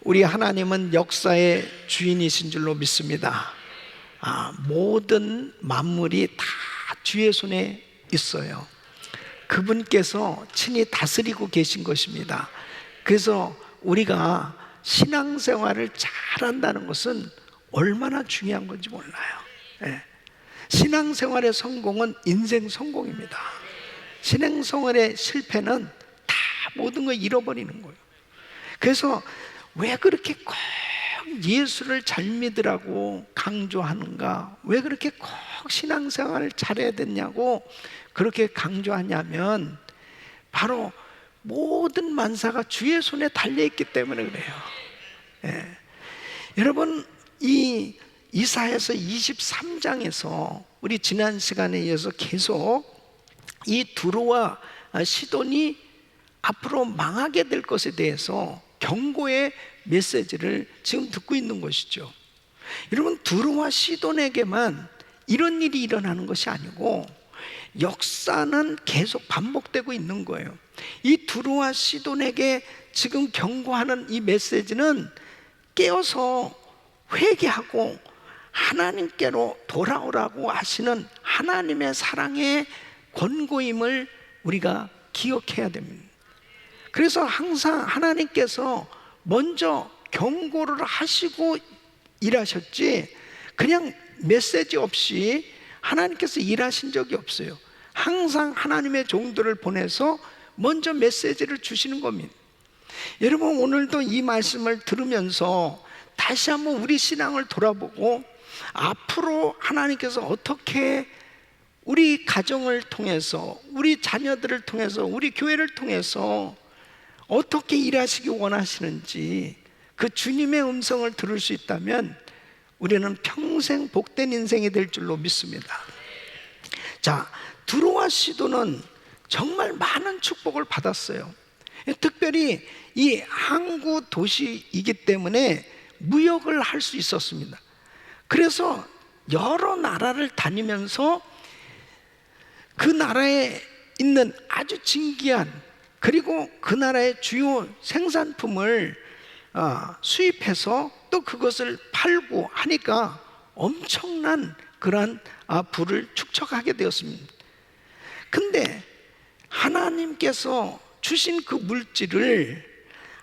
우리 하나님은 역사의 주인이신 줄로 믿습니다. 모든 만물이 다 주의 손에 있어요. 그분께서 친히 다스리고 계신 것입니다. 그래서 우리가 신앙생활을 잘한다는 것은 얼마나 중요한 건지 몰라요. 신앙생활의 성공은 인생 성공입니다. 신앙생활의 실패는 다 모든 걸 잃어버리는 거예요. 그래서 왜 그렇게 꼭 예수를 잘 믿으라고 강조하는가? 왜 그렇게 꼭 신앙생활을 잘해야 됐냐고 그렇게 강조하냐면 바로 모든 만사가 주의 손에 달려있기 때문에 그래요. 여러분, 이 이사야서 23장에서 우리 지난 시간에 이어서 계속 이 두로와 시돈이 앞으로 망하게 될 것에 대해서 경고의 메시지를 지금 듣고 있는 것이죠. 여러분, 두로와 시돈에게만 이런 일이 일어나는 것이 아니고 역사는 계속 반복되고 있는 거예요. 이 두로와 시돈에게 지금 경고하는 이 메시지는 깨어서 회개하고 하나님께로 돌아오라고 하시는 하나님의 사랑의 권고임을 우리가 기억해야 됩니다. 그래서 항상 하나님께서 먼저 경고를 하시고 일하셨지 그냥 메시지 없이 하나님께서 일하신 적이 없어요. 항상 하나님의 종들을 보내서 먼저 메시지를 주시는 겁니다. 여러분, 오늘도 이 말씀을 들으면서 다시 한번 우리 신앙을 돌아보고 앞으로 하나님께서 어떻게 우리 가정을 통해서, 우리 자녀들을 통해서, 우리 교회를 통해서 어떻게 일하시기 원하시는지 그 주님의 음성을 들을 수 있다면 우리는 평생 복된 인생이 될 줄로 믿습니다. 자, 두로와 시돈은 정말 많은 축복을 받았어요. 특별히 이 항구 도시이기 때문에 무역을 할 수 있었습니다. 그래서 여러 나라를 다니면서 그 나라에 있는 아주 진귀한 그리고 그 나라의 주요 생산품을 수입해서 또 그것을 팔고 하니까 엄청난 그러한 부를 축적하게 되었습니다. 근데 하나님께서 주신 그 물질을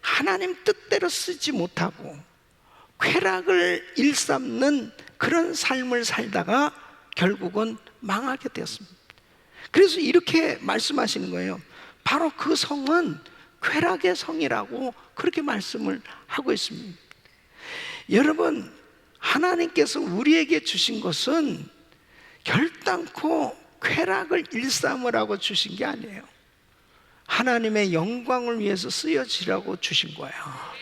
하나님 뜻대로 쓰지 못하고 쾌락을 일삼는 그런 삶을 살다가 결국은 망하게 되었습니다. 그래서 이렇게 말씀하시는 거예요. 바로 그 성은 쾌락의 성이라고 그렇게 말씀을 하고 있습니다. 여러분, 하나님께서 우리에게 주신 것은 결단코 쾌락을 일삼으라고 주신 게 아니에요. 하나님의 영광을 위해서 쓰여지라고 주신 거예요.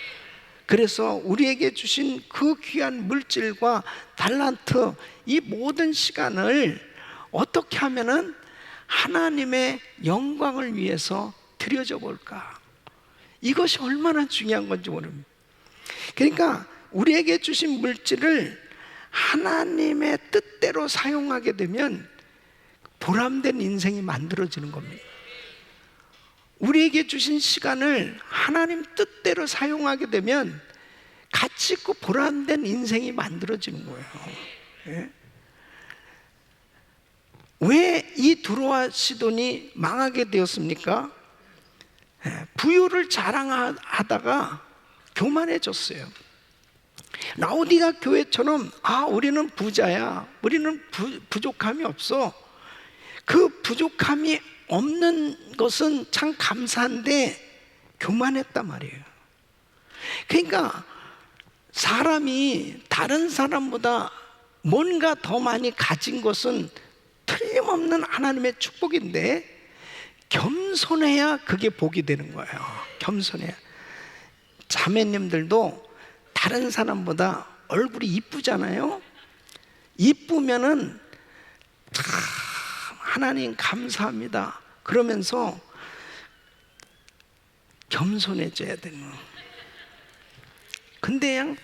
그래서 우리에게 주신 그 귀한 물질과 달란트, 이 모든 시간을 어떻게 하면은 하나님의 영광을 위해서 드려져 볼까? 이것이 얼마나 중요한 건지 모릅니다. 그러니까 우리에게 주신 물질을 하나님의 뜻대로 사용하게 되면 보람된 인생이 만들어지는 겁니다. 우리에게 주신 시간을 하나님 뜻대로 사용하게 되면 가치 있고 보람된 인생이 만들어지는 거예요. 예? 왜 이 두로와 시돈이 망하게 되었습니까? 부유를 자랑하다가 교만해졌어요. 라오디가 교회처럼 우리는 부자야, 우리는 부족함이 없어. 그 부족함이 없는 것은 참 감사한데 교만했단 말이에요. 그러니까 사람이 다른 사람보다 뭔가 더 많이 가진 것은 틀림없는 하나님의 축복인데 겸손해야 그게 복이 되는 거예요. 겸손해야. 자매님들도 다른 사람보다 얼굴이 이쁘잖아요. 이쁘면은 참 하나님 감사합니다 그러면서 겸손해져야 되는 거예요. 근데 그냥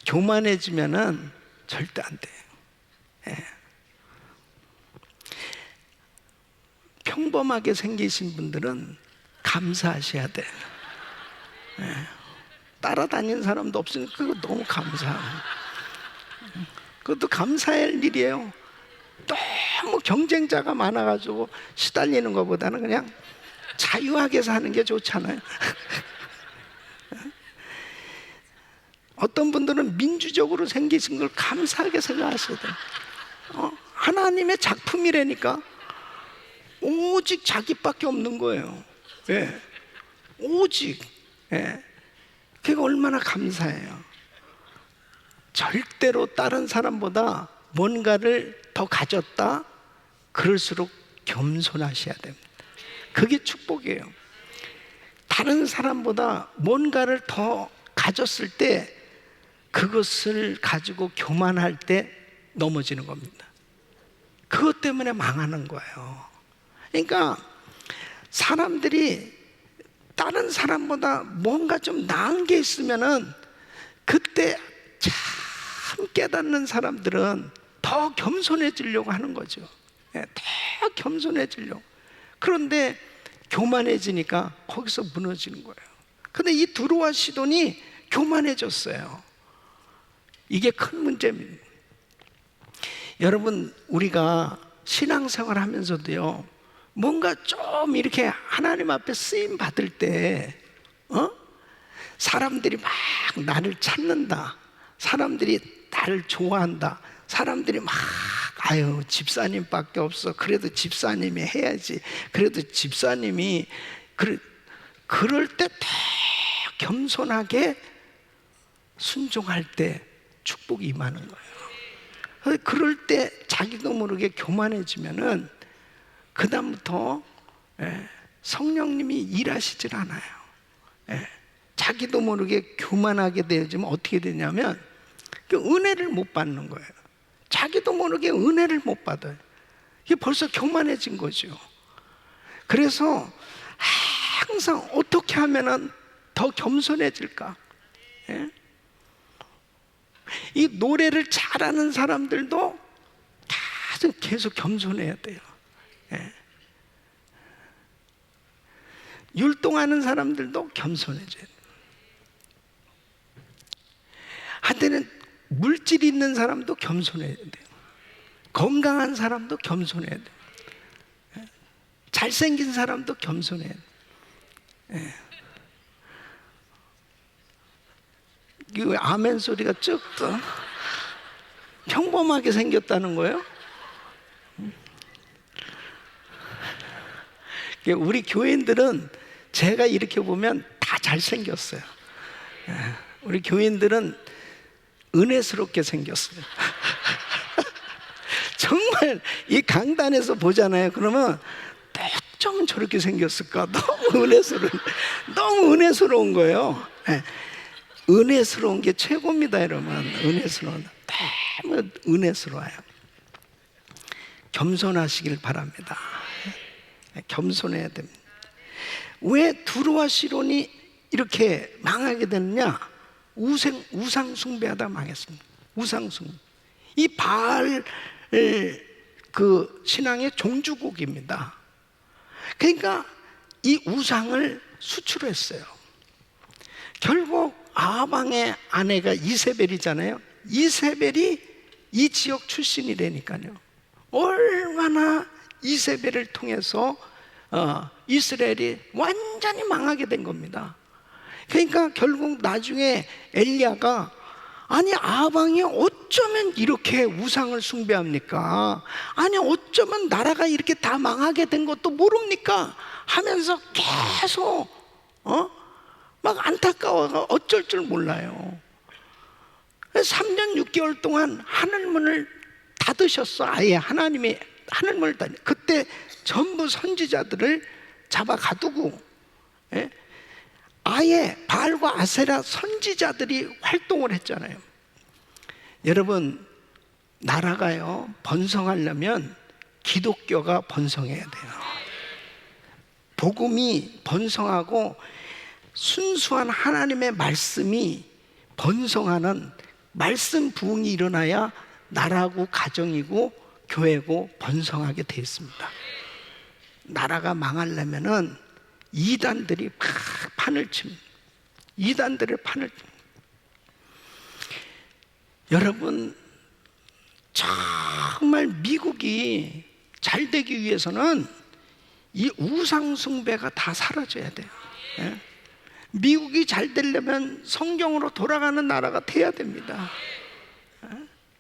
교만해지면은 절대 안 돼요. 예. 평범하게 생기신 분들은 감사하셔야 돼. 예. 따라다니는 사람도 없으니까 그거 너무 감사해요. 그것도 감사할 일이에요. 너무 경쟁자가 많아가지고 시달리는 것보다는 그냥 자유하게 사는 게 좋잖아요. 어떤 분들은 민주적으로 생기신 걸 감사하게 생각하셔야 돼요. 하나님의 작품이라니까. 오직 자기밖에 없는 거예요. 예. 오직. 예. 그게 얼마나 감사해요. 절대로 다른 사람보다 뭔가를 더 가졌다? 그럴수록 겸손하셔야 됩니다. 그게 축복이에요. 다른 사람보다 뭔가를 더 가졌을 때 그것을 가지고 교만할 때 넘어지는 겁니다. 그것 때문에 망하는 거예요. 그러니까 사람들이 다른 사람보다 뭔가 좀 나은 게 있으면은 그때 참 깨닫는 사람들은 더 겸손해지려고 하는 거죠. 더 겸손해지려고. 그런데 교만해지니까 거기서 무너지는 거예요. 근데 이 드로아 시돈이 교만해졌어요. 이게 큰 문제입니다. 여러분, 우리가 신앙생활 하면서도요, 뭔가 좀 이렇게 하나님 앞에 쓰임 받을 때, 사람들이 막 나를 찾는다, 사람들이 나를 좋아한다, 사람들이 막 아유 집사님밖에 없어, 그래도 집사님이 해야지, 그래도 집사님이 그럴 때 더 겸손하게 순종할 때 축복이 임하는 거예요. 그럴 때 자기도 모르게 교만해지면은 그 다음부터 성령님이 일하시질 않아요. 자기도 모르게 교만하게 되어지면 어떻게 되냐면 은혜를 못 받는 거예요. 자기도 모르게 은혜를 못 받아요. 이게 벌써 교만해진 거죠. 그래서 항상 어떻게 하면 더 겸손해질까? 이 노래를 잘하는 사람들도 다 계속 겸손해야 돼요. 율동하는 사람들도 겸손해져야 돼요. 한때는 물질 있는 사람도 겸손해야 돼요. 건강한 사람도 겸손해야 돼요. 잘생긴 사람도 겸손해야 돼요. 이게 왜 아멘 소리가 쭉 떠? 평범하게 생겼다는 거예요? 우리 교인들은 제가 이렇게 보면 다 잘생겼어요. 우리 교인들은 은혜스럽게 생겼어요. 정말 이 강단에서 보잖아요. 그러면 어쩌면 저렇게 생겼을까? 너무 은혜스러운 거예요. 은혜스러운 게 최고입니다, 여러분. 너무 은혜스러워요. 겸손하시길 바랍니다. 겸손해야 됩니다. 왜 두루와 시론이 이렇게 망하게 됐느냐? 우상 숭배하다 망했습니다. 우상 숭배. 이 바알 그 신앙의 종주국입니다. 그러니까 이 우상을 수출했어요. 결국 아방의 아내가 이세벨이잖아요. 이세벨이 이 지역 출신이라니까요. 얼마나 이세벨을 통해서 이스라엘이 완전히 망하게 된 겁니다. 그러니까 결국 나중에 엘리야가 아니 아방이 어쩌면 이렇게 우상을 숭배합니까? 아니 어쩌면 나라가 이렇게 다 망하게 된 것도 모릅니까? 하면서 계속 막 안타까워가 어쩔 줄 몰라요. 3년 6개월 동안 하늘문을 닫으셨어. 아예 하나님이 하늘문을 닫으. 그때 전부 선지자들을 잡아 가두고 아예 바알과 아세라 선지자들이 활동을 했잖아요. 여러분, 나라가요 번성하려면 기독교가 번성해야 돼요. 복음이 번성하고 순수한 하나님의 말씀이 번성하는 말씀 부흥이 일어나야 나라고 가정이고 교회고 번성하게 되어 있습니다. 나라가 망하려면은 이단들이 막 판을 칩니다. 이단들의 판을 칩니다. 여러분, 정말 미국이 잘 되기 위해서는 이 우상숭배가 다 사라져야 돼요. 예? 미국이 잘 되려면 성경으로 돌아가는 나라가 돼야 됩니다.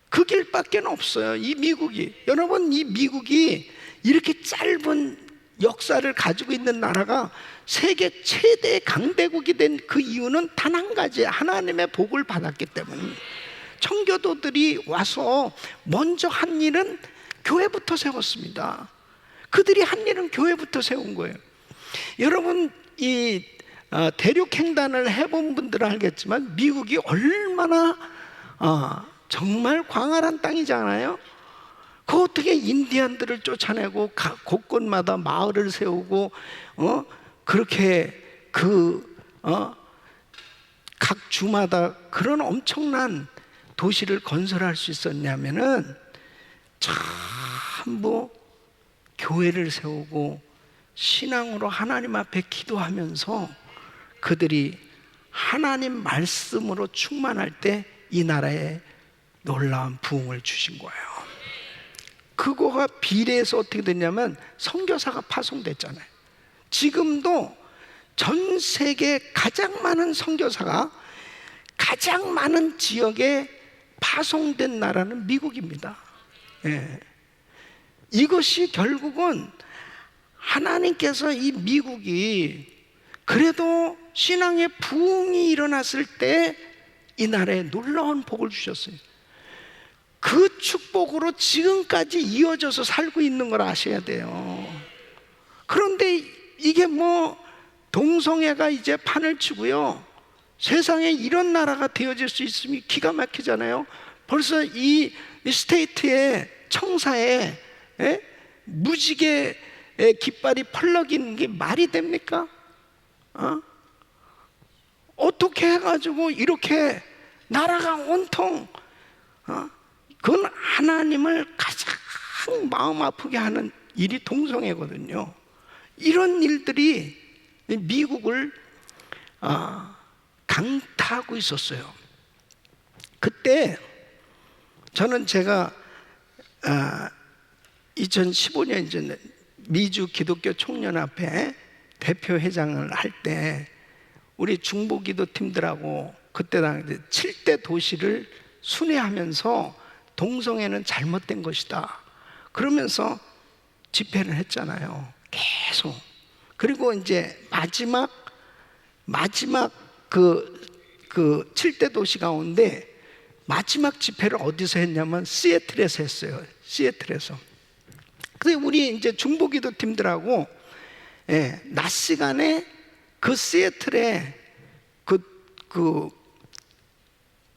그 길밖에 없어요. 이 미국이, 여러분, 이 미국이 이렇게 짧은 역사를 가지고 있는 나라가 세계 최대 강대국이 된 그 이유는 단 한 가지, 하나님의 복을 받았기 때문입니다. 청교도들이 와서 먼저 한 일은 교회부터 세웠습니다. 그들이 한 일은 교회부터 세운 거예요. 여러분, 이 대륙횡단을 해본 분들은 알겠지만 미국이 얼마나 정말 광활한 땅이잖아요. 그 어떻게 인디안들을 쫓아내고 곳곳마다 마을을 세우고 그렇게 각 주마다 그런 엄청난 도시를 건설할 수 있었냐면은 전부 교회를 세우고 신앙으로 하나님 앞에 기도하면서 그들이 하나님 말씀으로 충만할 때 이 나라에 놀라운 부흥을 주신 거예요. 그거가 비례해서 어떻게 됐냐면 선교사가 파송됐잖아요. 지금도 전 세계 가장 많은 선교사가 가장 많은 지역에 파송된 나라는 미국입니다. 예. 이것이 결국은 하나님께서 이 미국이 그래도 신앙의 부흥이 일어났을 때 이 나라에 놀라운 복을 주셨어요. 그 축복으로 지금까지 이어져서 살고 있는 걸 아셔야 돼요. 그런데 이게 뭐 동성애가 이제 판을 치고요, 세상에 이런 나라가 되어질 수 있으면 기가 막히잖아요. 벌써 이 스테이트의 청사에 무지개 깃발이 펄럭이는 게 말이 됩니까? 어떻게 해가지고 이렇게 나라가 온통 그건 하나님을 가장 마음 아프게 하는 일이 동성애거든요. 이런 일들이 미국을 강타하고 있었어요. 그때 저는 제가 2015년 전에 미주 기독교 총연합회 대표회장을 할 때 우리 중보기도 팀들하고 그때 당시 7대 도시를 순회하면서 동성애는 잘못된 것이다 그러면서 집회를 했잖아요. 계속. 그리고 이제 마지막 그 7대 도시 가운데 마지막 집회를 어디서 했냐면 시애틀에서 했어요. 시애틀에서. 그래서 우리 이제 중보기도 팀들하고 낮 시간에 그 시애틀에 그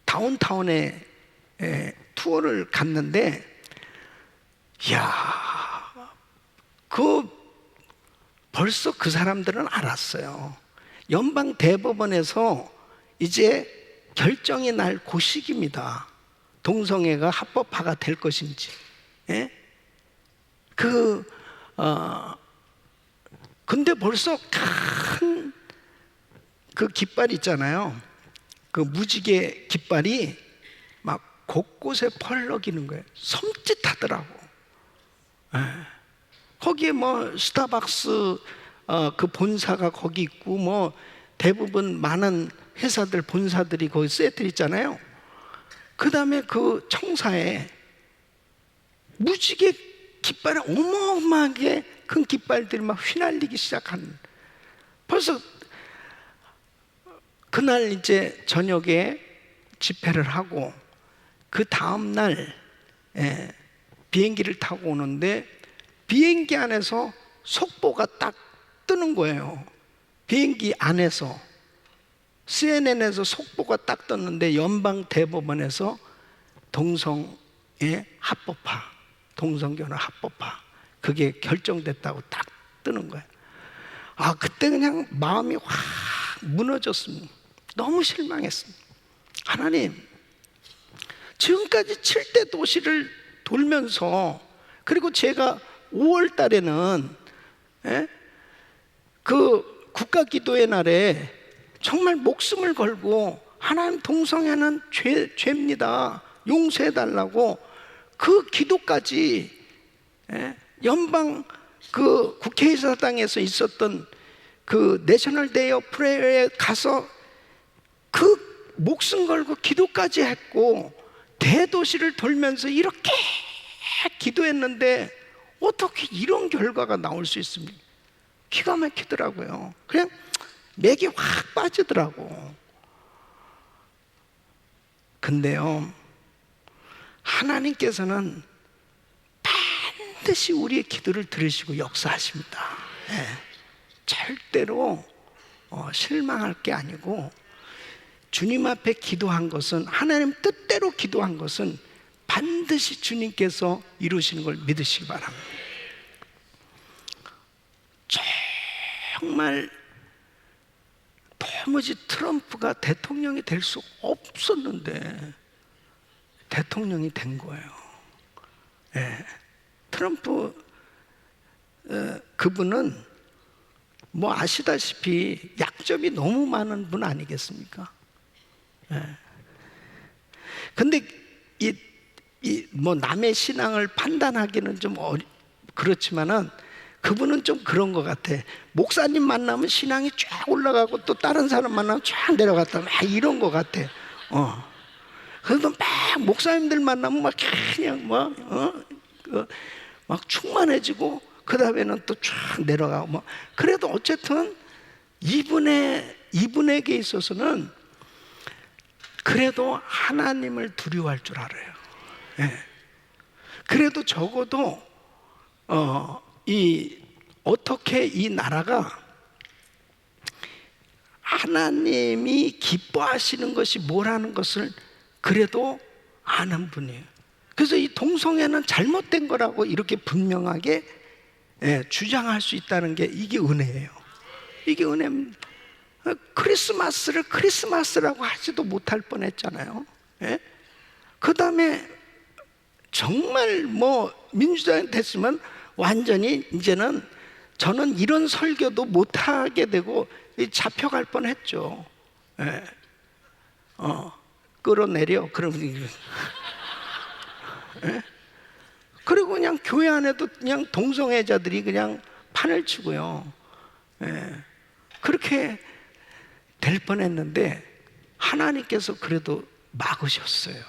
다운타운에 투어를 갔는데, 이야, 벌써 그 사람들은 알았어요. 연방 대법원에서 이제 결정이 날 그 시기입니다. 동성애가 합법화가 될 것인지. 근데 벌써 큰 그 깃발 있잖아요. 그 무지개 깃발이 막 곳곳에 펄럭이는 거예요. 섬찟하더라고. 거기에 뭐 스타벅스 그 본사가 거기 있고 뭐 대부분 많은 회사들 본사들이 거기 세트 있잖아요. 그 다음에 그 청사에 무지개 깃발이 어마어마하게 큰 깃발들이 막 휘날리기 시작한. 벌써 그날 이제 저녁에 집회를 하고 그 다음날 비행기를 타고 오는데 비행기 안에서 속보가 딱 뜨는 거예요. 비행기 안에서 CNN에서 속보가 딱 떴는데 연방 대법원에서 동성애 합법화, 동성결혼 합법화 그게 결정됐다고 딱 뜨는 거예요. 그때 그냥 마음이 확 무너졌습니다. 너무 실망했습니다. 하나님, 지금까지 7대 도시를 돌면서, 그리고 제가 5월 달에는 그 국가기도의 날에 정말 목숨을 걸고 하나님 동성애는 죄입니다, 용서해달라고 그 기도까지, 연방 그 국회의사당에서 있었던 그 내셔널 데이 오브 프레이어에 가서 그 목숨 걸고 기도까지 했고 대도시를 돌면서 이렇게 기도했는데 어떻게 이런 결과가 나올 수 있습니까? 기가 막히더라고요. 그냥 맥이 확 빠지더라고. 근데요, 하나님께서는 반드시 우리의 기도를 들으시고 역사하십니다. 절대로 실망할 게 아니고, 주님 앞에 기도한 것은, 하나님 뜻대로 기도한 것은 반드시 주님께서 이루시는 걸 믿으시기 바랍니다. 정말 도무지 트럼프가 대통령이 될 수 없었는데 대통령이 된 거예요. 트럼프 그분은 뭐 아시다시피 약점이 너무 많은 분 아니겠습니까? 근데 뭐 남의 신앙을 판단하기는 좀 그렇지만은 그분은 좀 그런 것 같아. 목사님 만나면 신앙이 쫙 올라가고 또 다른 사람 만나면 쫙 내려갔다, 막 이런 것 같아. 그래도 막 목사님들 만나면 막 그냥 막 충만해지고 그 다음에는 또 쫙 내려가고 뭐. 그래도 어쨌든 이분에게 있어서는 그래도 하나님을 두려워할 줄 알아요. 그래도 적어도 어떻게 이 나라가 하나님이 기뻐하시는 것이 뭐라는 것을 그래도 아는 분이에요. 그래서 이 동성애는 잘못된 거라고 이렇게 분명하게 주장할 수 있다는 게, 이게 은혜예요. 이게 은혜입니다. 크리스마스를 크리스마스라고 하지도 못할 뻔했잖아요. 그 다음에 정말 뭐 민주당이 됐으면 완전히 이제는 저는 이런 설교도 못하게 되고 잡혀갈 뻔했죠. 끌어내려. 그리고 그냥 교회 안에도 그냥 동성애자들이 그냥 판을 치고요. 그렇게 될 뻔했는데 하나님께서 그래도 막으셨어요.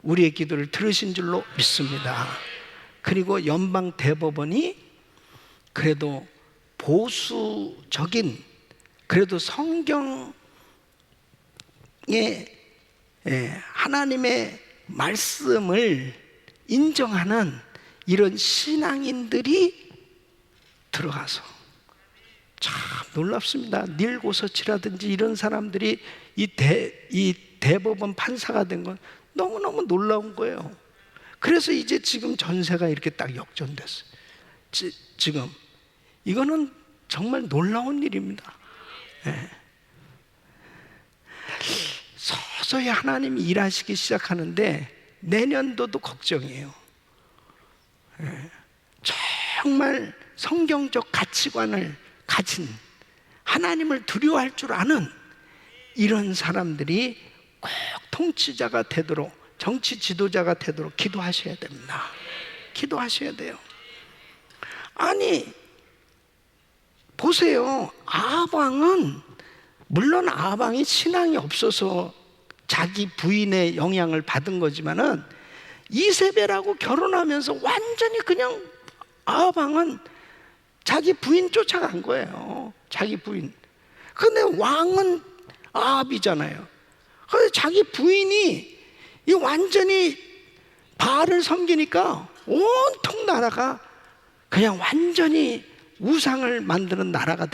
우리의 기도를 들으신 줄로 믿습니다. 그리고 연방 대법원이 그래도 보수적인, 그래도 성경의 하나님의 말씀을 인정하는 이런 신앙인들이 들어가서, 참 놀랍습니다. 닐 고서치라든지 이런 사람들이 이 대법원 판사가 된 건 너무너무 놀라운 거예요. 그래서 이제 지금 전세가 이렇게 딱 역전됐어요. 지금 이거는 정말 놀라운 일입니다. 서서히 하나님이 일하시기 시작하는데 내년도도 걱정이에요. 정말 성경적 가치관을 가진, 하나님을 두려워할 줄 아는 이런 사람들이 꼭 통치자가 되도록, 정치 지도자가 되도록 기도하셔야 됩니다. 기도하셔야 돼요. 아니 보세요. 아합왕은, 물론 아합왕이 신앙이 없어서 자기 부인의 영향을 받은 거지만은 이세벨하고 결혼하면서 완전히 그냥 아합왕은 자기 부인 쫓아간 거예요. 자기 부인. 근데 왕은 아합이잖아요. 그래서 자기 부인이 이 완전히 바알을 섬기니까 온통 나라가 그냥 완전히 우상을 만드는 나라가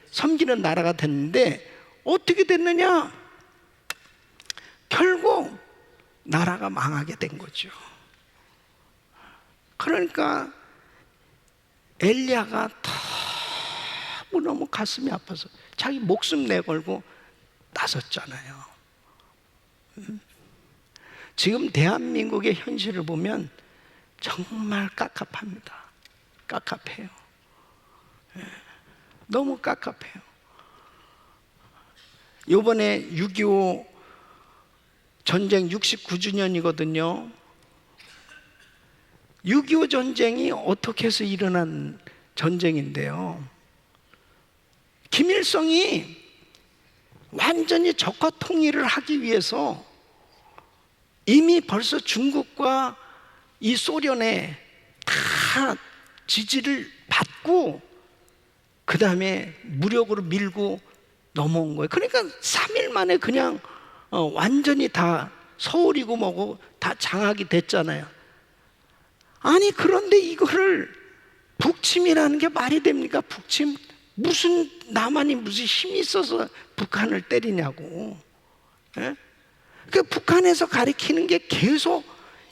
섬기는 나라가 됐는데, 어떻게 됐느냐? 결국 나라가 망하게 된 거죠. 그러니까 엘리야가 너무 가슴이 아파서 자기 목숨 내걸고 나섰잖아요. 지금 대한민국의 현실을 보면 정말 깝깝합니다. 깝깝해요. 너무 깝깝해요. 이번에 6.25 전쟁 69주년이거든요. 6.25 전쟁이 어떻게 해서 일어난 전쟁인데요, 김일성이 완전히 적화 통일을 하기 위해서 이미 벌써 중국과 이 소련에 다 지지를 받고 그 다음에 무력으로 밀고 넘어온 거예요. 그러니까 3일 만에 그냥 완전히 다 서울이고 뭐고 다 장악이 됐잖아요. 아니 그런데 이거를 북침이라는 게 말이 됩니까? 북침? 무슨 남한이 무슨 힘이 있어서 북한을 때리냐고. 예? 그 북한에서 가리키는 게 계속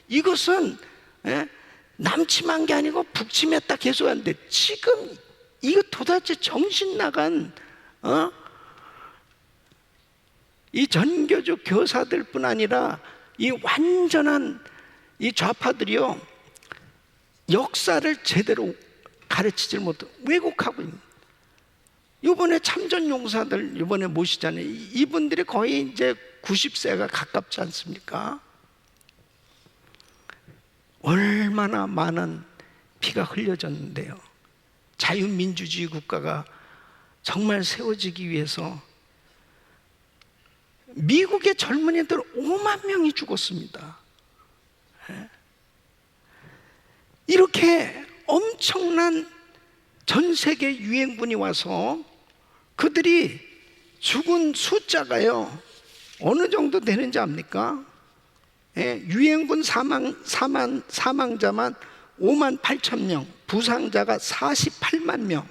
이것은, 예? 남침한 게 아니고 북침했다 계속 하는데, 지금 이거 도대체 정신 나간 이 전교조 교사들뿐 아니라 이 완전한 이 좌파들이요, 역사를 제대로 가르치질 못하고 왜곡하고 있는. 이번에 참전용사들 이번에 모시잖아요. 이분들이 거의 이제 90세가 가깝지 않습니까? 얼마나 많은 피가 흘려졌는데요. 자유민주주의 국가가 정말 세워지기 위해서 미국의 젊은이들 5만 명이 죽었습니다. 이렇게 엄청난 전 세계 유행군이 와서 그들이 죽은 숫자가요 어느 정도 되는지 압니까? 예, 유행군 사망자만 5만 8천 명, 부상자가 48만 명,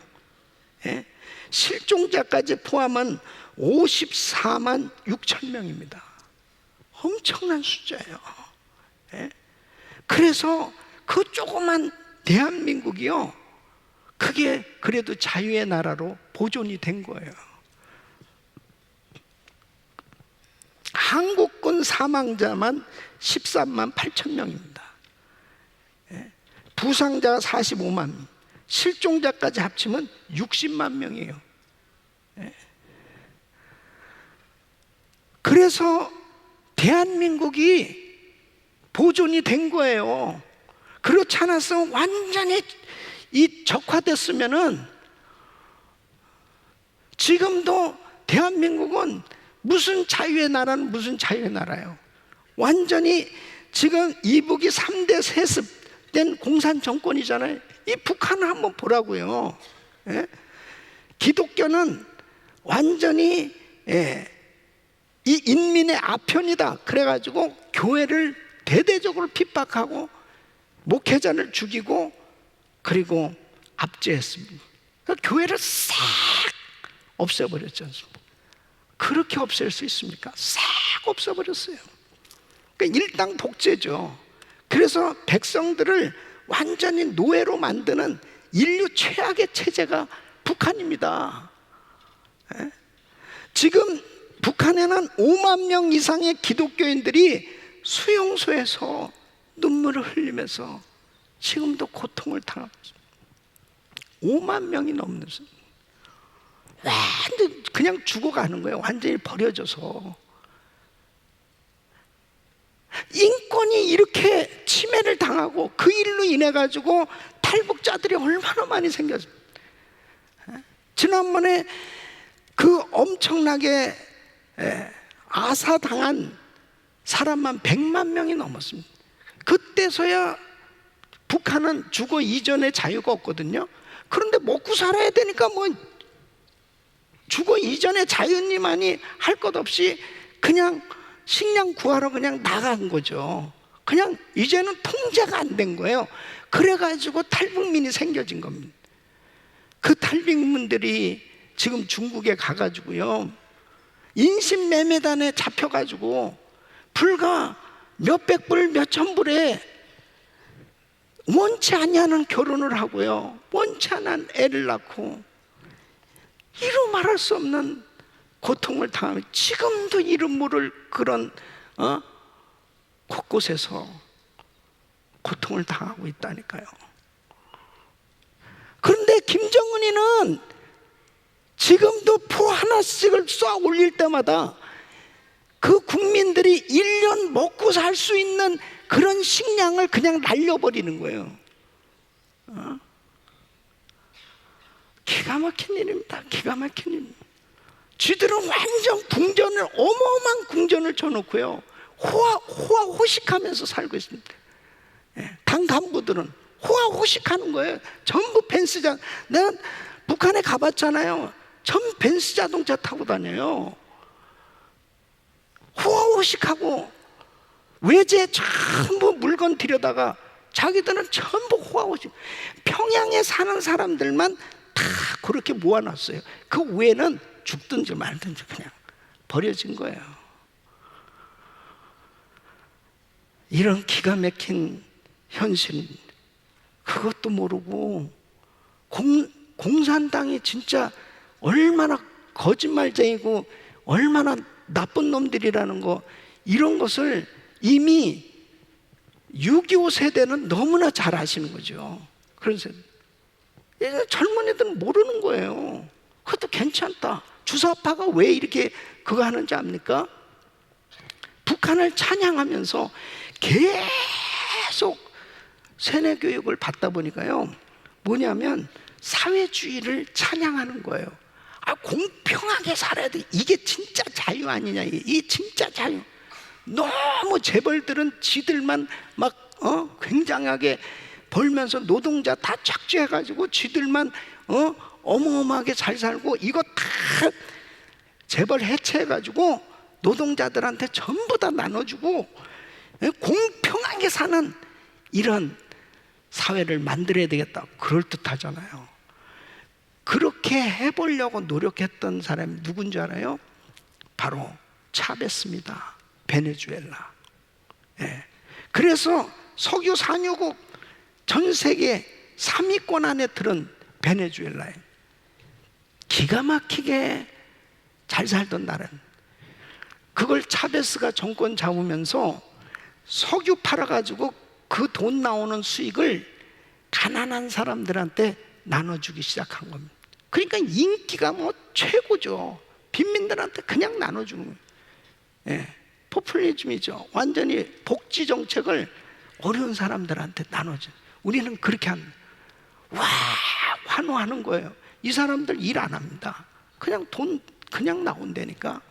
예, 실종자까지 포함한 54만 6천 명입니다. 엄청난 숫자예요. 예? 그래서 그 조그만 대한민국이요, 그게 그래도 자유의 나라로 보존이 된 거예요. 한국군 사망자만 13만 8천 명입니다. 예? 부상자가 45만 명, 실종자까지 합치면 60만 명이에요. 예? 그래서 대한민국이 보존이 된 거예요. 그렇지 않았으면 완전히 이 적화됐으면은 지금도 대한민국은 무슨 자유의 나라는 무슨 자유의 나라예요. 완전히 지금 이북이 3대 세습된 공산 정권이잖아요. 이 북한을 한번 보라고요. 예? 기독교는 완전히, 예, 이 인민의 아편이다 그래가지고 교회를 대대적으로 핍박하고 목회자를 죽이고 그리고 압제했습니다. 그러니까 교회를 싹 없애버렸지 않습니까? 그렇게 없앨 수 있습니까? 싹 없애버렸어요. 그러니까 일당 독재죠. 그래서 백성들을 완전히 노예로 만드는 인류 최악의 체제가 북한입니다. 예? 지금 북한에는 5만 명 이상의 기독교인들이 수용소에서 눈물을 흘리면서 지금도 고통을 당하고 있습니다. 5만 명이 넘는, 완전 그냥 죽어가는 거예요. 완전히 버려져서. 인권이 이렇게 침해를 당하고 그 일로 인해 가지고 탈북자들이 얼마나 많이 생겼어요. 지난번에 그 엄청나게 아사당한 사람만 100만 명이 넘었습니다. 그때서야 북한은 주거 이전의 자유가 없거든요. 그런데 먹고 살아야 되니까 뭐 주거 이전의 자유니만이 할 것 없이 그냥 식량 구하러 그냥 나간 거죠. 그냥 이제는 통제가 안 된 거예요. 그래가지고 탈북민이 생겨진 겁니다. 그 탈북민들이 지금 중국에 가가지고요, 인신매매단에 잡혀가지고 불과 몇백 불, 몇천 불에 원치 않냐는 결혼을 하고요, 원치 않은 애를 낳고 이루 말할 수 없는 고통을 당하며 지금도 이름 모를 그런 곳곳에서 고통을 당하고 있다니까요. 그런데 김정은이는 지금도 포 하나씩을 쏴 올릴 때마다 그 국민들이 1년 먹고 살 수 있는 그런 식량을 그냥 날려버리는 거예요. 기가 막힌 일입니다. 기가 막힌 일입니다. 쥐들은 완전 궁전을, 어마어마한 궁전을 쳐놓고요, 호화호식하면서 살고 있습니다. 당 간부들은 호화호식하는 거예요. 전부 벤츠 내가 북한에 가봤잖아요. 전 벤츠 자동차 타고 다녀요. 호화호식하고 외제 전부 물건 들여다가 자기들은 전부 호화호식. 평양에 사는 사람들만 다 그렇게 모아놨어요. 그 외에는 죽든지 말든지 그냥 버려진 거예요. 이런 기가 막힌 현실, 그것도 모르고 공산당이 진짜 얼마나 거짓말쟁이고 얼마나 나쁜 놈들이라는 거, 이런 것을 이미 6.25 세대는 너무나 잘 아시는 거죠. 그래서 젊은이들은 모르는 거예요. 그것도 괜찮다. 주사파가 왜 이렇게 그거 하는지 압니까? 북한을 찬양하면서 계속 세뇌 교육을 받다 보니까요, 뭐냐면 사회주의를 찬양하는 거예요. 공평하게 살아야 돼. 이게 진짜 자유 아니냐. 이게 진짜 자유. 너무 재벌들은 지들만 막 굉장하게 벌면서 노동자 다 착취해가지고 지들만 어마어마하게 잘 살고, 이거 다 재벌 해체해가지고 노동자들한테 전부 다 나눠주고 공평하게 사는 이런 사회를 만들어야 되겠다. 그럴듯하잖아요. 그렇게 해보려고 노력했던 사람이 누군지 알아요? 바로 차베스입니다. 베네수엘라. 그래서 석유 산유국 전 세계 3위권 안에 들은 베네수엘라에 기가 막히게 잘 살던 나라는, 그걸 차베스가 정권 잡으면서 석유 팔아가지고 그 돈 나오는 수익을 가난한 사람들한테 나눠주기 시작한 겁니다. 그러니까 인기가 뭐 최고죠. 빈민들한테 그냥 나눠주는 거예요. 포퓰리즘이죠. 완전히 복지 정책을 어려운 사람들한테 나눠줘. 우리는 그렇게 환호하는 거예요. 이 사람들 일 안 합니다. 그냥 돈 그냥 나온다니까.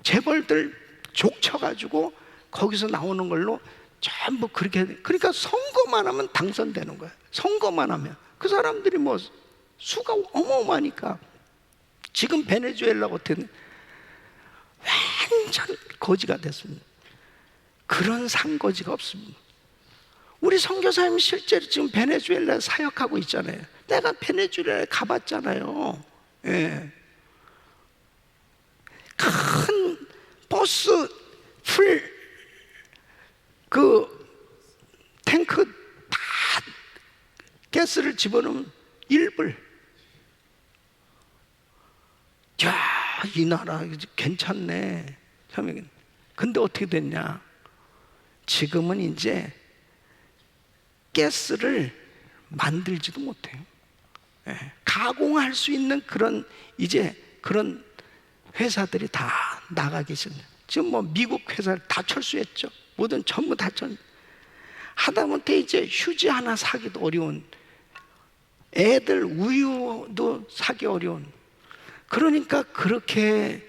재벌들 족쳐가지고 거기서 나오는 걸로 전부 그렇게. 그러니까 선거만 하면 당선되는 거예요. 선거만 하면 그 사람들이 뭐 수가 어마어마하니까. 지금 베네수엘라 같은 완전 거지가 됐습니다. 그런 상거지가 없습니다. 우리 선교사님 실제로 지금 베네수엘라에 사역하고 있잖아요. 내가 베네수엘라에 가봤잖아요. 큰 버스 풀 탱크 다 가스를 집어넣으면 1불. 야, 이 나라 괜찮네. 근데 어떻게 됐냐? 지금은 이제 가스를 만들지도 못해요. 가공할 수 있는 그런 회사들이 다 나가 계십니다. 지금 뭐 미국 회사를 다 철수했죠. 뭐든 전부 다 하다못해 이제 휴지 하나 사기도 어려운, 애들 우유도 사기 어려운. 그러니까 그렇게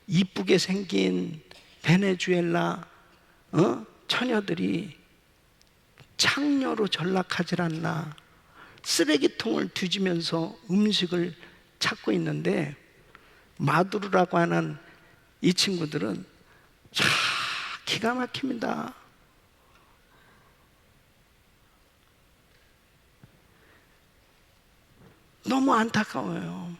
이쁘게 생긴 베네수엘라 처녀들이 창녀로 전락하질 않나. 쓰레기통을 뒤지면서 음식을 찾고 있는데, 마두르라고 하는 이 친구들은 기가 막힙니다. 너무 안타까워요.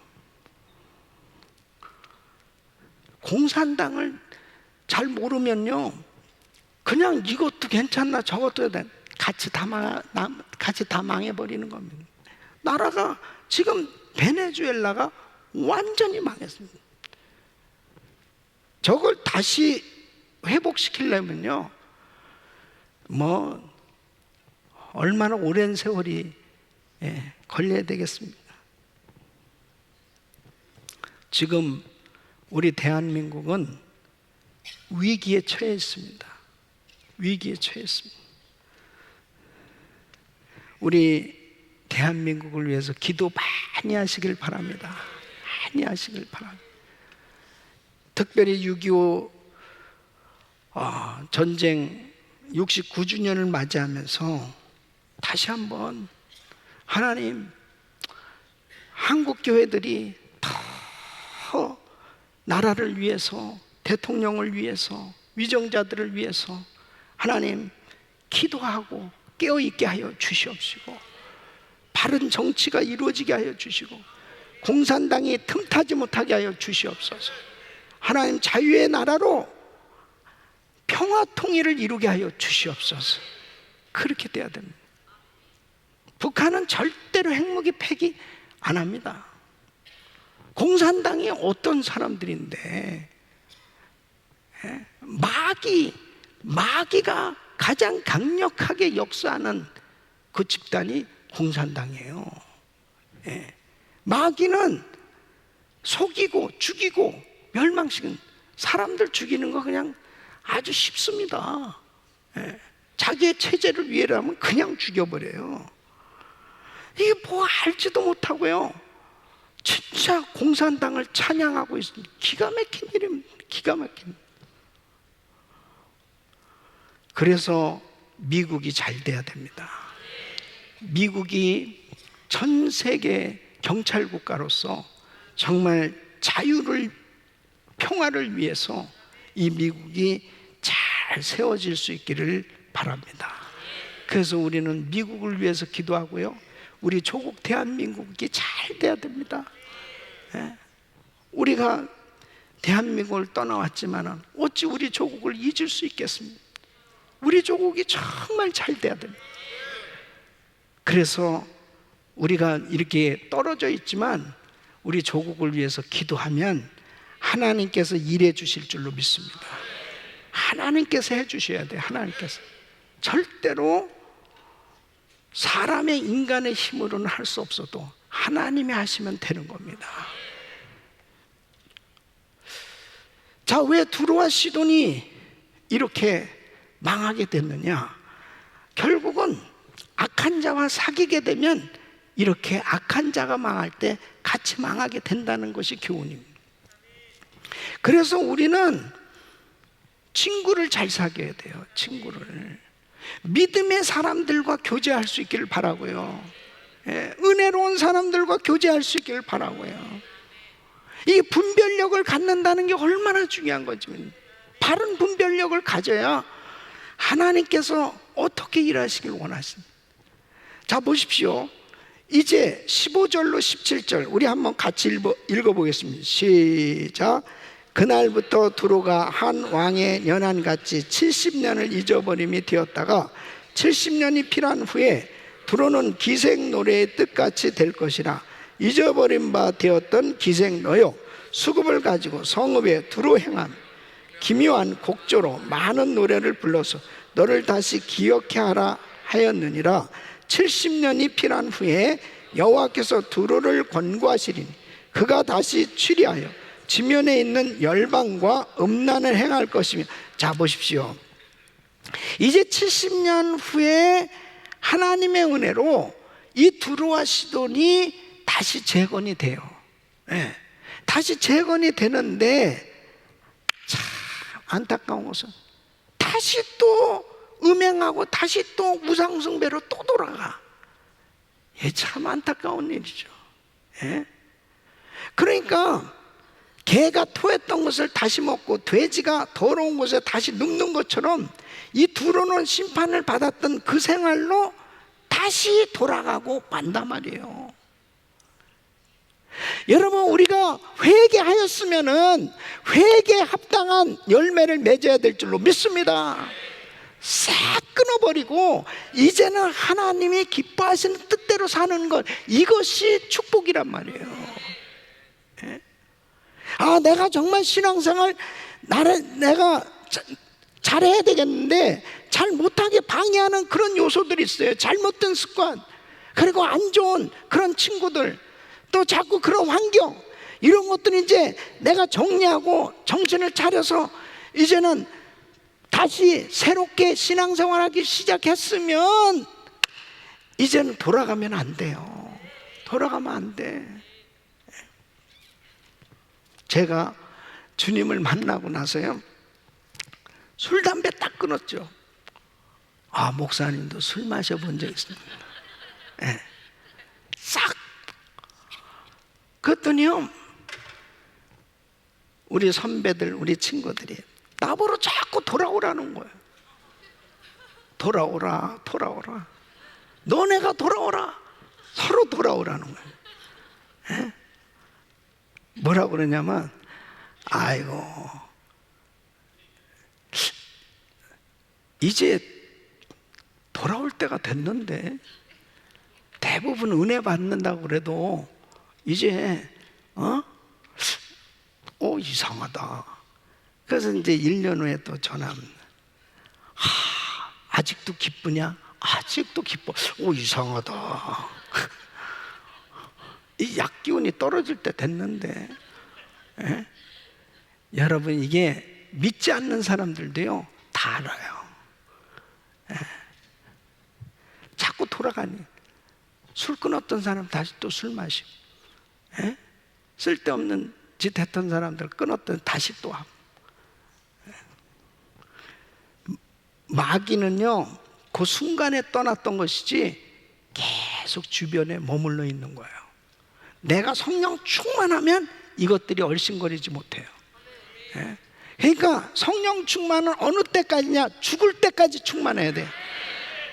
공산당을 잘 모르면요, 그냥 이것도 괜찮나 저것도 해야 돼. 같이 다 망해버리는 겁니다. 나라가 지금 베네수엘라가 완전히 망했습니다. 저걸 다시 회복시키려면요, 뭐 얼마나 오랜 세월이 걸려야 되겠습니까? 지금 우리 대한민국은 위기에 처해 있습니다. 위기에 처해 있습니다. 우리 대한민국을 위해서 기도 많이 하시길 바랍니다. 많이 하시길 바랍니다. 특별히 6.25 전쟁 69주년을 맞이하면서 다시 한번 하나님, 한국 교회들이 더 나라를 위해서, 대통령을 위해서, 위정자들을 위해서 하나님 기도하고 깨어있게 하여 주시옵시고, 바른 정치가 이루어지게 하여 주시고, 공산당이 틈타지 못하게 하여 주시옵소서. 하나님, 자유의 나라로 평화 통일을 이루게 하여 주시옵소서. 그렇게 돼야 됩니다. 북한은 절대로 핵무기 폐기 안 합니다. 공산당이 어떤 사람들인데, 마귀가 가장 강력하게 역사하는 그 집단이 공산당이에요. 마귀는 속이고 죽이고 멸망시키는, 사람들 죽이는 거 그냥 아주 쉽습니다. 자기의 체제를 위해라면 그냥 죽여버려요. 이게 뭐 알지도 못하고요, 진짜 공산당을 찬양하고 있습니다. 기가 막힌 일입니다. 기가 막힌. 그래서 미국이 잘 돼야 됩니다. 미국이 전 세계 경찰 국가로서 정말 자유를, 평화를 위해서 이 미국이 잘 세워질 수 있기를 바랍니다. 그래서 우리는 미국을 위해서 기도하고요, 우리 조국 대한민국이 잘 돼야 됩니다. 우리가 대한민국을 떠나왔지만 어찌 우리 조국을 잊을 수 있겠습니까? 우리 조국이 정말 잘 돼야 됩니다. 그래서 우리가 이렇게 떨어져 있지만 우리 조국을 위해서 기도하면 하나님께서 일해 주실 줄로 믿습니다. 하나님께서 해 주셔야 돼요. 하나님께서. 절대로 사람의, 인간의 힘으로는 할 수 없어도 하나님이 하시면 되는 겁니다. 자, 왜 두로와 시돈이 이렇게 망하게 됐느냐? 결국은 악한 자와 사귀게 되면 이렇게 악한 자가 망할 때 같이 망하게 된다는 것이 교훈입니다. 그래서 우리는 친구를 잘 사귀어야 돼요. 친구를. 믿음의 사람들과 교제할 수 있기를 바라고요. 은혜로운 사람들과 교제할 수 있기를 바라고요. 이 분별력을 갖는다는 게 얼마나 중요한 거지. 바른 분별력을 가져야 하나님께서 어떻게 일하시길 원하십니까? 자, 보십시오. 이제 15절로 17절 우리 한번 같이 읽어보겠습니다. 시작. 그날부터 두로가 한 왕의 연한같이 70년을 잊어버림이 되었다가 70년이 필요한 후에 두로는 기생노래의 뜻같이 될 것이라. 잊어버린 바 되었던 기생노요, 수급을 가지고 성읍에 두루 행한 기묘한 곡조로 많은 노래를 불러서 너를 다시 기억해 하라 하였느니라. 70년이 필요한 후에 여호와께서 두로를 권고하시리니 그가 다시 취리하여 지면에 있는 열방과 음란을 행할 것이며. 자, 보십시오. 이제 70년 후에 하나님의 은혜로 이 두로와 시돈이 다시 재건이 돼요. 다시 재건이 되는데 참 안타까운 것은 다시 또 음행하고 다시 또 우상숭배로 또 돌아가. 참 안타까운 일이죠. 그러니까 개가 토했던 것을 다시 먹고 돼지가 더러운 곳에 다시 눕는 것처럼 이 두로는 심판을 받았던 그 생활로 다시 돌아가고 만단 말이에요. 여러분, 우리가 회개하였으면은 회개에 합당한 열매를 맺어야 될 줄로 믿습니다. 싹 끊어버리고 이제는 하나님이 기뻐하시는 뜻대로 사는 것, 이것이 축복이란 말이에요. 아, 내가 정말 신앙생활 내가 잘해야 되겠는데 잘 못하게 방해하는 그런 요소들이 있어요. 잘못된 습관, 그리고 안 좋은 그런 친구들, 또 자꾸 그런 환경, 이런 것들은 이제 내가 정리하고 정신을 차려서 이제는 다시 새롭게 신앙생활하기 시작했으면 이제는 돌아가면 안 돼요. 돌아가면 안 돼. 제가 주님을 만나고 나서요, 술, 담배 딱 끊었죠. 아, 목사님도 술 마셔본 적 있습니다. 네. 싹. 그랬더니요, 우리 선배들, 우리 친구들이 나보러 자꾸 돌아오라는 거예요. 돌아오라, 돌아오라. 너네가 돌아오라. 서로 돌아오라는 거예요. 네? 뭐라고 그러냐면, 아이고, 이제 돌아올 때가 됐는데, 대부분 은혜 받는다고 그래도 이제 이상하다. 그래서 이제 1년 후에 또 전화합니다. 아직도 기쁘냐? 아직도 기뻐. 이상하다. 이 약기운이 떨어질 때 됐는데. 예? 여러분, 이게 믿지 않는 사람들도요 다 알아요. 예. 자꾸 돌아가니 술 끊었던 사람 다시 또 술 마시고, 예? 쓸데없는 짓 했던 사람들 끊었던 다시 또 하고. 예. 마귀는요 그 순간에 떠났던 것이지 계속 주변에 머물러 있는 거예요. 내가 성령 충만하면 이것들이 얼씬거리지 못해요. 예? 그러니까 성령 충만은 어느 때까지냐? 죽을 때까지 충만해야 돼.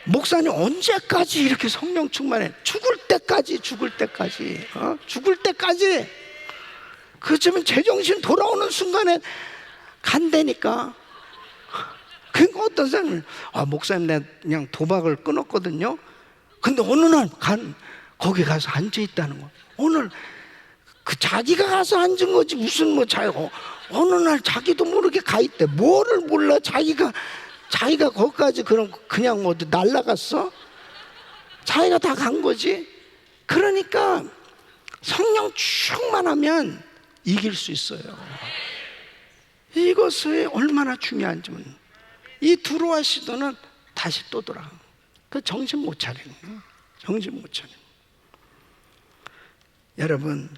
목사님 언제까지 이렇게 성령 충만해? 죽을 때까지, 죽을 때까지, 죽을 때까지. 그렇지만 제정신 돌아오는 순간에 간다니까. 그러니까 어떤 사람은 목사님 내가 그냥 도박을 끊었거든요. 근데 어느 날 거기 가서 앉아 있다는 거. 오늘 자기가 가서 앉은 거지 무슨 어느 날 자기도 모르게 가 있대. 뭐를 몰라. 자기가 거기까지 그냥 어디 날라갔어? 자기가 다 간 거지. 그러니까 성령 충만하면 이길 수 있어요. 이것이 얼마나 중요한지는 이 두로와 시도는 다시 또 돌아가. 그 정신 못 차리는 거예요. 정신 못 차리는 거예요. 여러분,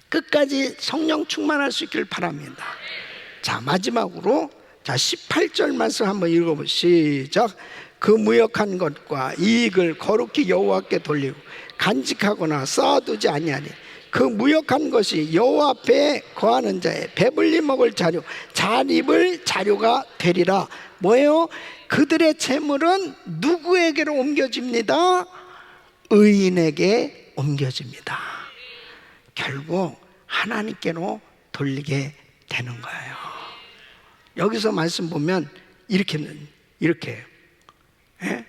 끝까지 성령 충만할 수 있기를 바랍니다. 자, 마지막으로 18절 말씀 한번 읽어보시죠. 시작. 그 무역한 것과 이익을 거룩히 여호와께 돌리고 간직하거나 쌓아두지 아니하니 그 무역한 것이 여호와 앞에 거하는 자의 배불리 먹을 자료, 잘 입을 자료가 되리라. 뭐예요? 그들의 재물은 누구에게로 옮겨집니다? 의인에게 옮겨집니다. 결국 하나님께로 돌리게 되는 거예요. 여기서 말씀 보면 이렇게 예?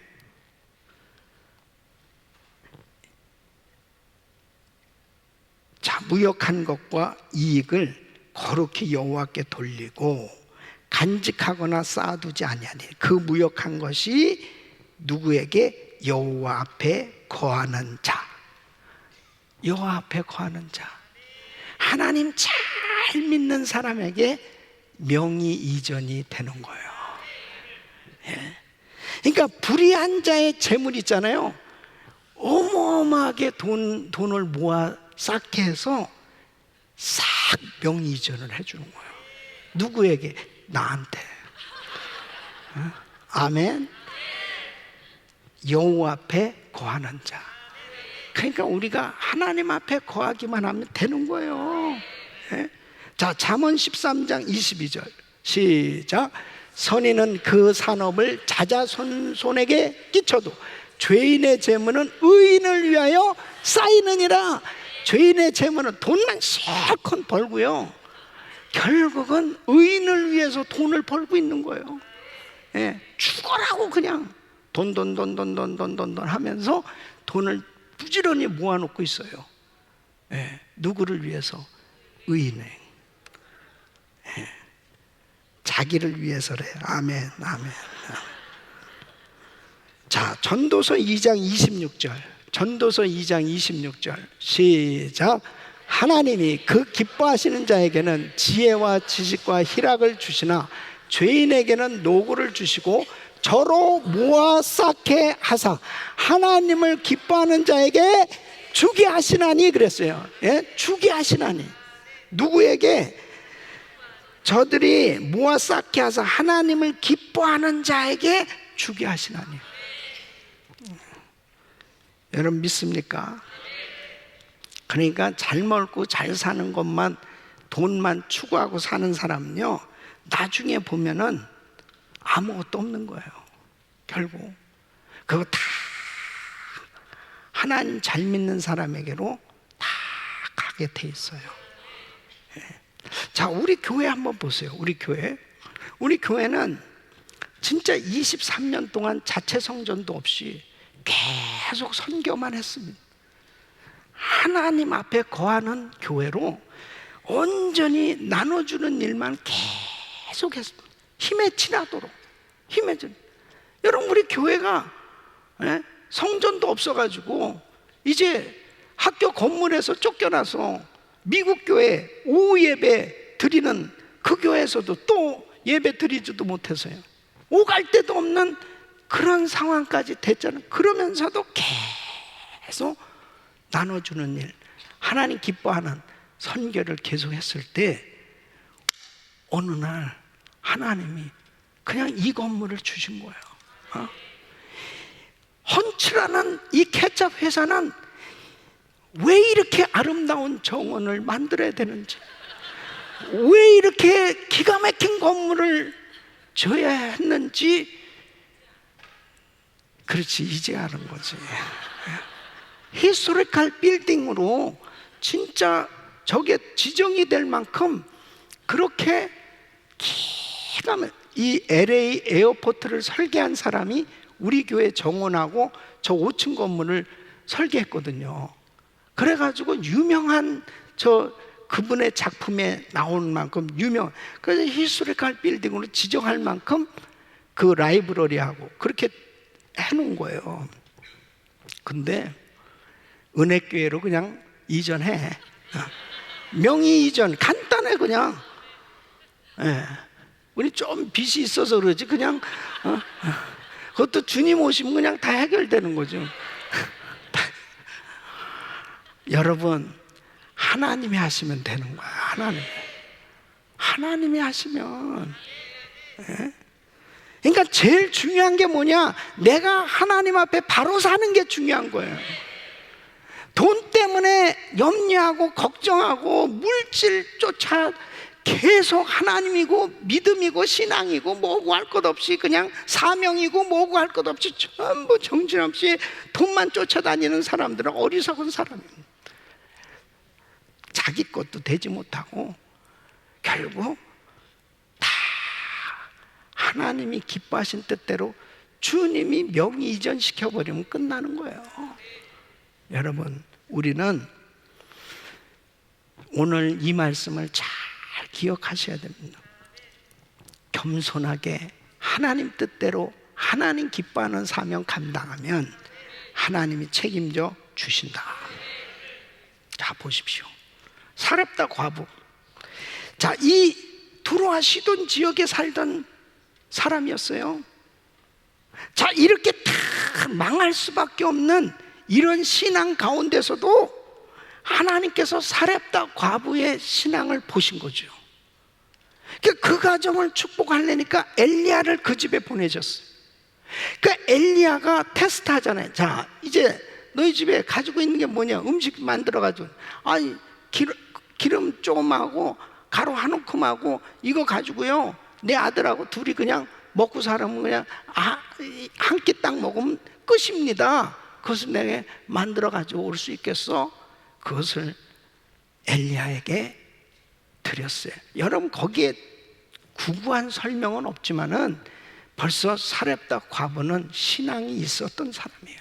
자, 무역한 것과 이익을 거룩히 여호와께 돌리고 간직하거나 쌓아두지 아니하니 그 무역한 것이 누구에게? 여호와 앞에 거하는 자. 여호와 앞에 거하는 자. 하나님 잘 믿는 사람에게 명의 이전이 되는 거예요. 예. 그러니까 불의한 자의 재물 있잖아요. 어마어마하게 돈을 모아 쌓게 해서 싹 명의 이전을 해주는 거예요. 누구에게? 나한테. 아멘. 여호와 앞에 거하는 자. 그러니까 우리가 하나님 앞에 거하기만 하면 되는 거예요. 예? 자, 잠언 13장 22절 시작. 선인은 그 산업을 자자손손에게 끼쳐도 죄인의 재물은 의인을 위하여 쌓이느니라. 죄인의 재물은 돈만 실컷 벌고요, 결국은 의인을 위해서 돈을 벌고 있는 거예요. 예, 죽어라고 그냥 돈 하면서 돈을 부지런히 모아놓고 있어요. 예, 누구를 위해서? 의인을. 예, 자기를 위해서래. 아멘, 아멘. 자, 전도서 2장 26절. 전도서 2장 26절 시작. 하나님이 그 기뻐하시는 자에게는 지혜와 지식과 희락을 주시나 죄인에게는 노고를 주시고 저로 모아 쌓게 하사 하나님을 기뻐하는 자에게 주게 하시나니 그랬어요. 예? 주게 하시나니. 누구에게? 저들이 모아 쌓게 하사 하나님을 기뻐하는 자에게 주게 하시나니. 여러분 믿습니까? 그러니까 잘 먹고 잘 사는 것만, 돈만 추구하고 사는 사람은요, 나중에 보면은 아무것도 없는 거예요. 결국 그거 다 하나님 잘 믿는 사람에게로 다 가게 돼 있어요. 자, 우리 교회 한번 보세요. 우리 교회는 진짜 23년 동안 자체 성전도 없이 계속 선교만 했습니다. 하나님 앞에 거하는 교회로 온전히 나눠주는 일만 계속 했습니다. 힘에 지나도록. 여러분, 우리 교회가 성전도 없어가지고 이제 학교 건물에서 쫓겨나서 미국 교회 오후 예배 드리는 그 교회에서도 또 예배 드리지도 못해서요, 오갈 데도 없는 그런 상황까지 됐잖아요. 그러면서도 계속 나눠주는 일, 하나님 기뻐하는 선교를 계속했을 때 어느 날 하나님이 그냥 이 건물을 주신 거예요. 헌츠라는 이 케찹 회사는 왜 이렇게 아름다운 정원을 만들어야 되는지, 왜 이렇게 기가 막힌 건물을 줘야 했는지, 그렇지, 이제 아는 거지. 히스토리컬 빌딩으로 진짜 저게 지정이 될 만큼 그렇게 기가 막힌, 이 LA 에어포트를 설계한 사람이 우리 교회 정원하고 저 5층 건물을 설계했거든요. 그래가지고 유명한 그분의 작품에 나온 만큼 그래서 히스토리컬 빌딩으로 지정할 만큼 그 라이브러리하고 그렇게 해놓은 거예요. 근데 은혜교회로 그냥 이전해. 명의 이전, 간단해 그냥. 우리 좀 빚이 있어서 그러지 그냥 그것도 주님 오시면 그냥 다 해결되는 거죠. 여러분, 하나님이 하시면 되는 거야. 하나님이 하시면. 그러니까 제일 중요한 게 뭐냐? 내가 하나님 앞에 바로 사는 게 중요한 거예요. 돈 때문에 염려하고 걱정하고 물질 쫓아 계속 하나님이고 믿음이고 신앙이고 뭐고 할 것 없이 그냥 사명이고 뭐고 할 것 없이 전부 정신없이 돈만 쫓아다니는 사람들은 어리석은 사람입니다. 자기 것도 되지 못하고 결국 다 하나님이 기뻐하신 뜻대로 주님이 명의 이전시켜버리면 끝나는 거예요. 여러분, 우리는 오늘 이 말씀을 잘 기억하셔야 됩니다. 겸손하게 하나님 뜻대로 하나님 기뻐하는 사명 감당하면 하나님이 책임져 주신다. 자, 보십시오. 사렙다 과부. 자, 이 두로와 시돈 지역에 살던 사람이었어요. 자, 이렇게 다 망할 수밖에 없는 이런 신앙 가운데서도 하나님께서 사렙다 과부의 신앙을 보신 거죠. 그 가정을 축복하려니까 엘리야를 그 집에 보내셨어요. 그러니까 엘리야가 테스트 하잖아요. 자, 이제 너희 집에 가지고 있는 게 뭐냐? 음식 만들어가지고, 아니, 기름 조금하고 가루 한 움큼하고 이거 가지고요, 내 아들하고 둘이 그냥 먹고 살면 그냥 한 끼 딱 먹으면 끝입니다. 그것을 내가 만들어 가지고 올 수 있겠어? 그것을 엘리야에게 드렸어요. 여러분, 거기에 구구한 설명은 없지만은 벌써 사렙다 과부는 신앙이 있었던 사람이에요.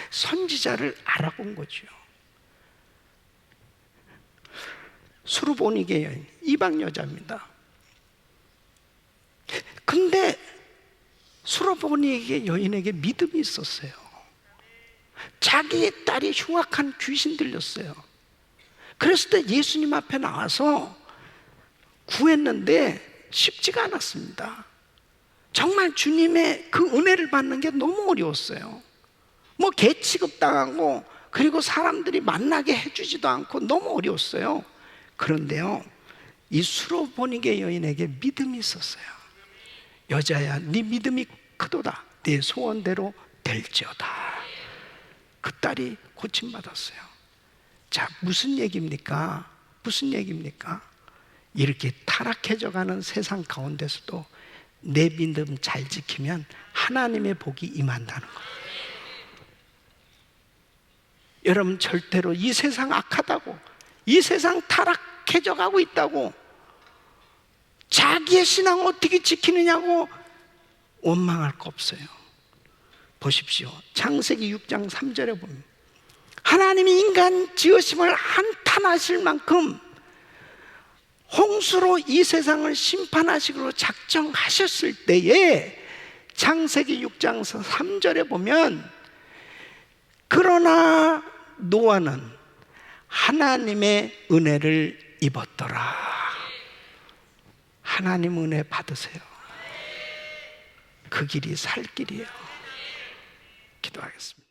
선지자를 알아본 거죠. 수르보니게 여인, 이방 여자입니다. 근데 수르보니게 여인에게 믿음이 있었어요. 자기의 딸이 흉악한 귀신 들렸어요. 그랬을 때 예수님 앞에 나와서 구했는데 쉽지가 않았습니다. 정말 주님의 그 은혜를 받는 게 너무 어려웠어요. 뭐 개 취급당하고, 그리고 사람들이 만나게 해주지도 않고 너무 어려웠어요. 그런데요, 이 수로보니게 여인에게 믿음이 있었어요. 여자야, 네 믿음이 크도다. 네 소원대로 될지어다. 그 딸이 고침받았어요. 자, 무슨 얘기입니까? 무슨 얘기입니까? 이렇게 타락해져 가는 세상 가운데서도 내 믿음 잘 지키면 하나님의 복이 임한다는 거예요. 여러분, 절대로 이 세상 악하다고, 이 세상 타락해져 가고 있다고, 자기의 신앙 어떻게 지키느냐고 원망할 거 없어요. 보십시오. 창세기 6장 3절에 보면 하나님이 인간 지으심을 한탄하실 만큼 홍수로 이 세상을 심판하시기로 작정하셨을 때에, 창세기 6장 3절에 보면, 그러나 노아는 하나님의 은혜를 입었더라. 하나님 은혜 받으세요. 그 길이 살 길이에요. 기도하겠습니다.